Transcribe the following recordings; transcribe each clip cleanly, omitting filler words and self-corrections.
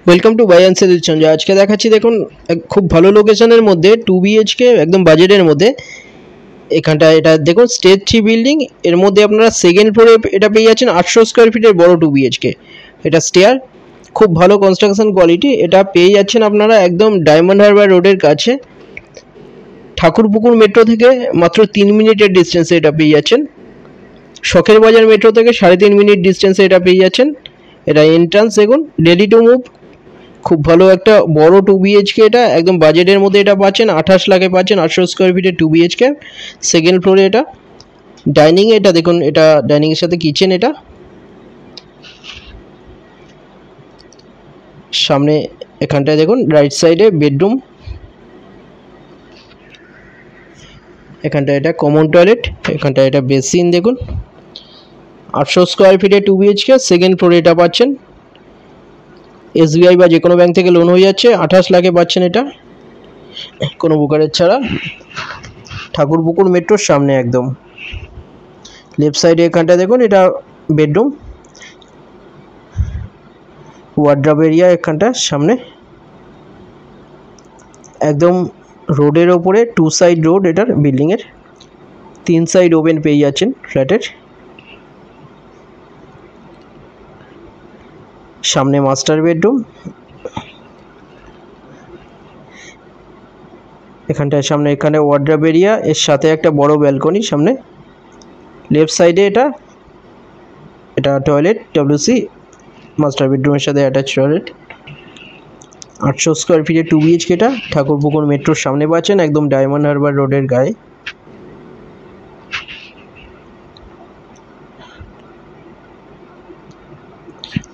Welcome to buy and sell Sanjay. আজকে দেখাচ্ছি দেখুন খুব ভালো লোকেশনের মধ্যে 2 BHK একদম বাজেটের মধ্যে। এখানটা এটা দেখুন স্টেজ 3 বিল্ডিং, এর মধ্যে আপনারা সেকেন্ড ফ্লোরে এটা পেয়ে যাচ্ছেন 800 স্কোয়ার ফিটের বড় 2 BHK। এটা স্টেয়ার, খুব ভালো কনস্ট্রাকশন কোয়ালিটি। এটা পেয়ে যাচ্ছেন আপনারা একদম ডায়মন্ড হারবার রোডের কাছে, ঠাকুরপুকুর মেট্রো থেকে মাত্র 3 মিনিটের ডিস্টেন্সে এটা পেয়ে যাচ্ছেন। শখের বাজার মেট্রো থেকে 3.5 মিনিট ডিস্টেন্সে এটা পেয়ে যাচ্ছেন। এটা এন্ট্রান্স দেখুন, রেডি টু মুভ। খুব ভালো একটা বড় 2 BHK, এটা একদম বাজেটের মধ্যে এটা পাচ্ছেন 28 লাখে পাচ্ছেন 800 স্কোয়ার ফিটের 2 BHK। সেকেন্ড ফ্লোরে এটা ডাইনিং, এটা দেখুন এটা ডাইনিং এর সাথে কিচেন। এটা সামনে এখানটায় দেখুন রাইট সাইডে বেডরুম, এখানটা এটা কমন টয়লেট, এখানটা এটা বেসিন। দেখুন 800 স্কোয়ার ফিটের 2 BHK সেকেন্ড ফ্লোরে এটা পাচ্ছেন। SBI বা যে কোনো ব্যাংক থেকে লোন হয়ে যাচ্ছে, 28 লাখে পাচ্ছেন এটা কোনো বুকারের ছাড়া। ঠাকুরপুকুর মেট্রোর সামনে একদম লেফট সাইডে এখানটা দেখুন এটা বেডরুম, ওয়ার্ড্রপ এরিয়া এখানটা সামনে একদম রোডের ওপরে 2 সাইড রোড। এটার বিল্ডিংয়ের 3 সাইড ওপেন পেয়ে যাচ্ছেন ফ্ল্যাটের। সামনে মাস্টার বেডরুম, এখানটায় সামনে এখানে ওয়ার্ড্রপ এরিয়া, এর সাথে একটা বড় ব্যালকনি সামনে। লেফট সাইডে এটা টয়লেট WC, মাস্টার বেডরুমের সাথে অ্যাটাচ টয়লেট। 800 স্কোয়ার ফিটের 2 BHK এটা ঠাকুরপুকুর মেট্রোর সামনে পাচ্ছেন, একদম ডায়মন্ড হারবার রোডের গায়ে।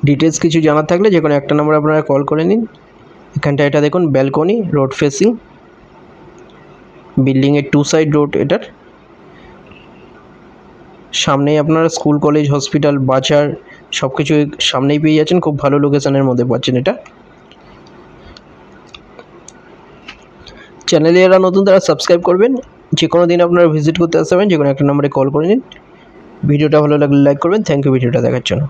ডিটেলস কিছু জানার থাকলে যে কোনো একটা নাম্বার আপনারা কল করে নিন। এখানটা এটা দেখুন ব্যালকনি, রোড ফেসিং, বিল্ডিংয়ের 2 সাইড রোড। এটার সামনেই আপনারা স্কুল, কলেজ, হসপিটাল, বাজার সব কিছু সামনেই পেয়ে যাচ্ছেন। খুব ভালো লোকেশনের মধ্যে পাচ্ছেন এটা। চ্যানেলে যারা নতুন তারা সাবস্ক্রাইব করবেন। যে কোনো দিন আপনারা ভিজিট করতে আসবেন, যে কোনো একটা নম্বরে কল করে নিন। ভিডিওটা ভালো লাগলে লাইক করবেন। থ্যাংক ইউ ভিডিওটা দেখার জন্য।